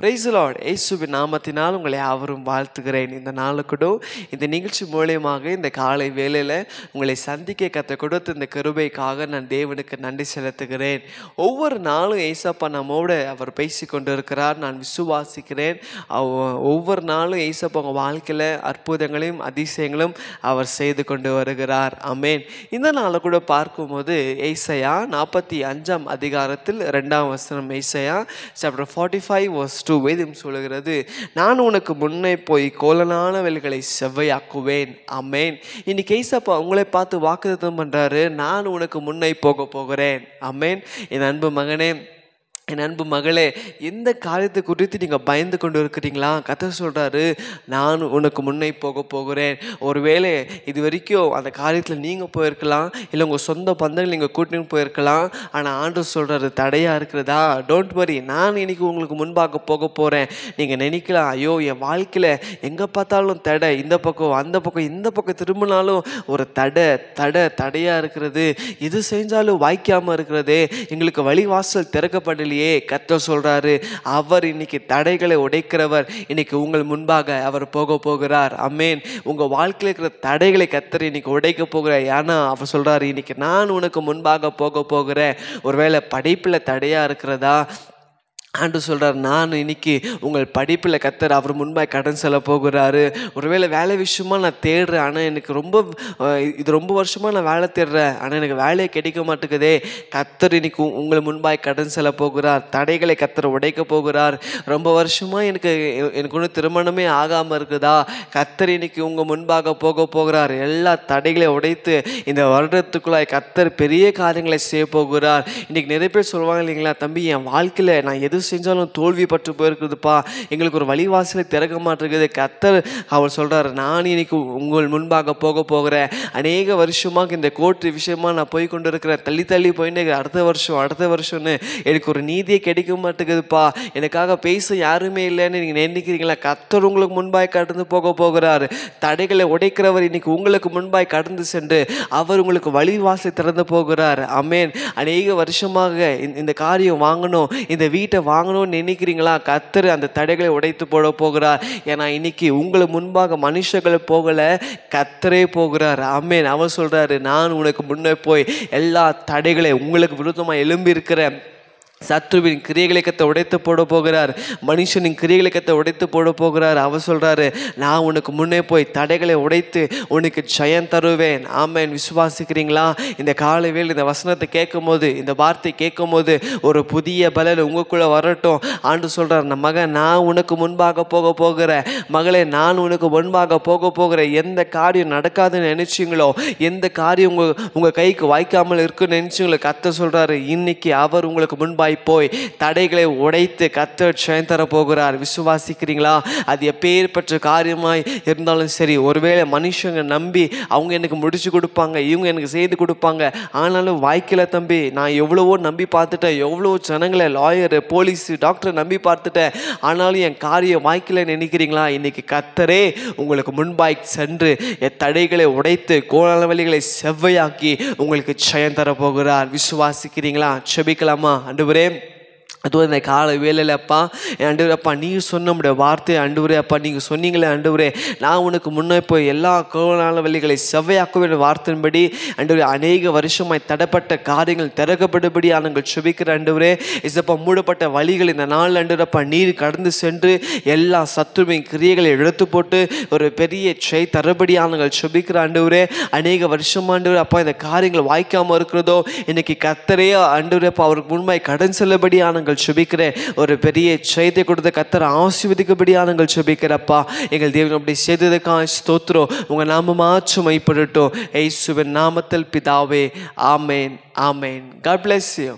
Praise the Lord. இயேசுவின் நாமத்தினால் உங்களை யாவரும் வாழ்த்துகிறேன். இந்த நாளுக்கூட இந்த நிகழ்ச்சி மூலியமாக இந்த காலை வேளையில் உங்களை சந்திக்க கத்த கொடுத்த இந்த கிருபைக்காக நான் தேவனுக்கு நன்றி செலுத்துகிறேன். ஒவ்வொரு நாளும் ஏசப்பா நம்மோடு அவர் பேசி கொண்டு இருக்கிறார். நான் விசுவாசிக்கிறேன். ஒவ்வொரு நாளும் ஏசப்பா உங்கள் வாழ்க்கையில் அற்புதங்களையும் அதிசயங்களும் அவர் செய்து கொண்டு வருகிறார். ஆமென். இந்த நாளை கூட பார்க்கும்போது ஏசாயா 45 அதிகாரத்தில் 2ஆம் வசனம், ஏசாயா chapter 45 verse 2 வேதம் சொல்லுகிறது, நான் உனக்கு முன்னே போய் கோலனானவைகளை செவ்வையாக்குவேன். ஆமென். இன்னைக்கு ஏசப்பா உங்களை பார்த்து வாக்குத்தத்தம் பண்றாரு, நான் உனக்கு முன்னே போக போகிறேன். ஆமென். என் அன்பு மகனே, என் அன்பு மகளே, எந்த காரியத்தை குறித்து நீங்கள் பயந்து கொண்டு இருக்கிறீங்களா? கர்த்தர் சொல்கிறாரு, நான் உனக்கு முன்னே போக போகிறேன். ஒருவேளை இது வரைக்கும் அந்த காரியத்தில் நீங்கள் போயிருக்கலாம், இல்லை உங்கள் சொந்த பந்தங்கள் நீங்கள் கூட்டின்னு போயிருக்கலாம். ஆனால் ஆண்டவர் சொல்கிறாரு, தடையாக இருக்கிறதா? டோன்ட் வரி, நான் இன்னைக்கு உங்களுக்கு முன்பாக போக போகிறேன். நீங்கள் நினைக்கலாம், ஐயோ என் வாழ்க்கையில் எங்கே பார்த்தாலும் தடை, இந்த பக்கம் அந்த பக்கம் இந்த பக்கம் திரும்பினாலும் ஒரு தடையாக இருக்கிறது, இது செஞ்சாலும் வாய்க்காமல் இருக்கிறது, எங்களுக்கு வழிவாசல் திறக்கப்படலையே. கர்த்தர் சொல்றாரு, அவர் இன்னைக்கு தடைகளை உடைக்கிறவர். இன்னைக்கு உங்கள் முன்பாக அவர் போக போகிறார். ஆமென். உங்க வாழ்க்கையில் இருக்கிற தடைகளை கர்த்தர் இன்னைக்கு உடைக்க போகிறார். ஏன்னா அவர் சொல்றாரு, இன்னைக்கு நான் உனக்கு முன்பாக போக போகிறேன். ஒருவேளை படிப்பில் தடையா இருக்கிறதா? ஆண்டவர் சொல்கிறார், நான் இன்னைக்கு உங்கள் படிப்பில் கர்த்தர் அவர் முன்பாக கடன் செல்ல போகிறாரு. ஒருவேளை வேலை விஷயமா நான் தேடுறேன், ஆனால் எனக்கு ரொம்ப வருஷமாக நான் வேலை தேடுறேன், ஆனால் எனக்கு வேலையை கிடைக்க மாட்டேங்குதே. கர்த்தர் இன்னைக்கு உங்களை முன்பாக கடன் செல்ல போகிறார். தடைகளை கர்த்தர் உடைக்க போகிறார். ரொம்ப வருஷமாக எனக்கு ஒன்றும் திருமணமே ஆகாமல் இருக்குதா? கர்த்தர் இன்னைக்கு உங்கள் முன்பாக போக போகிறார். எல்லா தடைகளை உடைத்து இந்த வருடத்துக்குள்ளாய் கர்த்தர் பெரிய காரியங்களை செய்ய போகிறார். இன்னைக்கு நிறைய பேர் சொல்லுவாங்க இல்லைங்களா, தம்பி என் வாழ்க்கையில் நான் எது செஞ்சாலும் தோல்வி பட்டு போயிருக்குதுப்பா, எங்களுக்கு ஒரு வழிவாசலை திறக்க மாட்டேங்குது. கர்த்தர் அவர் சொல்றாரு, நான் இன்னைக்கு உங்கள் முன்பாக போக போகிறேன். அநேக வருஷமாக இந்த கோர்ட்டு விஷயமா நான் போய் கொண்டு இருக்கிறேன், தள்ளி போயிட்டு அடுத்த வருஷம்னு எனக்கு ஒரு நீதியை கிடைக்க மாட்டேங்குதுப்பா, எனக்காக பேச யாருமே இல்லைன்னு நீங்க நினைக்கிறீங்களா? கர்த்தர் உங்களுக்கு முன்பாய் கடந்து போக போகிறார். தடைகளை உடைக்கிறவர் இன்னைக்கு உங்களுக்கு முன்பாய் கடந்து சென்று அவர் உங்களுக்கு வழிவாசலை திறந்து போகிறார். ஆமென். அநேக வருஷமாக இந்த காரியம் வாங்கணும், இந்த வீட்டை வாங்கணும்னு நினைக்கிறீங்களா? கர்த்தர் அந்த தடைகளை உடைத்து போட போகிறார். ஏன்னா இன்னைக்கு உங்களை முன்பாக மனுஷர்கள் போகல, கர்த்தரே போகிறார். ஆமென். அவர் சொல்றாரு, நான் உனக்கு முன்னே போய் எல்லா தடைகளை உங்களுக்கு விருத்தமாக எழும்பி இருக்கிற சத்ருவின் கிரியைகளை கத்த உடைத்து போட போகிறார். மனுஷனின் கிரியைகளை கத்த உடைத்து போட போகிறார். அவர் சொல்றாரு, நான் உனக்கு முன்னே போய் தடைகளை உடைத்து உனக்கு ஜெயம் தருவேன். ஆமென். விசுவாசிக்கிறீங்களா? இந்த காலைவேளை இந்த வசனத்தை கேட்கும் போது, இந்த வார்த்தை கேட்கும் போது ஒரு புதிய பலன் உங்களுக்குள்ள வரட்டும். ஆண்டு சொல்றார், மகன் நான் உனக்கு முன்பாக போக போகிறேன், மகளே நான் உனக்கு முன்பாக போக போகிறேன். எந்த காரியம் நடக்காதுன்னு நினைச்சீங்களோ, எந்த காரியம் உங்க கைக்கு வாய்க்காமல் இருக்குன்னு நினைச்சீங்களோ, கர்த்தர் சொல்றாரு, இன்னைக்கு அவர் உங்களுக்கு முன்பாக போய் தடைகளை உடைத்து கர்த்தர் ஜெயம் தர போகிறார். விசுவாசிக்கிறீங்களா? அது எப்பேற்பட்ட காரியமாய் இருந்தாலும் சரி, ஒருவேளை மனுஷங்க நம்பி அவங்க எனக்கு முடிச்சு கொடுப்பாங்க, இவங்க எனக்கு செய்து கொடுப்பாங்க, ஆனாலும் வாய்க்கல தம்பி, நான் எவ்வளவோ நம்பி பார்த்துட்டேன், எவ்வளவோ ஜனங்களை, லாயரு, போலீஸ், டாக்டர் நம்பி பார்த்துட்டேன், ஆனாலும் என் காரியம் வாய்க்கல நினைக்கிறீங்களா? இன்னைக்கு கர்த்தரே உங்களுக்கு முன்பாய் சென்று தடைகளை உடைத்து கோலானவழிகளை செவ்வையாக்கி உங்களுக்கு ஜெயம் தர போகிறார். விசுவாசிக்கிறீங்களா? செபிக்கலாமா? ஆண்டவரே, அதுவும் இந்த காலை வேலையில் அப்பா, ஆண்டவரே அப்பா, நீங்கள் சொன்ன முடிய வார்த்தை ஆண்டவரே அப்பா, நீங்கள் சொன்னீங்களே ஆண்டவரே, நான் உனக்கு முன்னே போய் எல்லா கோலான வழிகளை செவ்வையாக்குவேன் வார்த்தையின்படி ஆண்டவரே, அநேக வருஷமாய் தடைப்பட்ட காரியங்கள் திறக்கப்படும்படி நாங்கள் செபிக்கிற ஆண்டவரே, இசப்பா மூடப்பட்ட வழிகள் இந்த நாள் ஆண்டவரப்பா நீர் கடந்து சென்று எல்லா சத்துருவின் கிரியைகளை எடுத்து போட்டு ஒரு பெரிய ஜெய் தரபடியாக நாங்கள் செபிக்கிற ஆண்டவரே, அநேக வருஷம் ஆண்டவரே அப்பா இந்த காரியங்கள் வாய்க்காமல் இருக்கிறதோ, இன்னைக்கு கர்த்தரே ஆண்டவரே அப்பா அவருக்கு முன்பாய் கடன் செல்லபடியாக நாங்கள் செபிக்கிறேன். ஒரு பெரிய ஜெயத்தை கொடுத்த கர்த்தர் ஆசீர்வதிக்கபடியாக நாங்கள் செபிக்கிறப்பா. எங்கள் தேவன் அப்படி செய்ததுக்காக ஸ்தோத்திரம். உங்க நாம மகிமைப்படட்டும். இயேசுவின் நாமத்தில் பிதாவே. ஆமென். ஆமென். God bless you.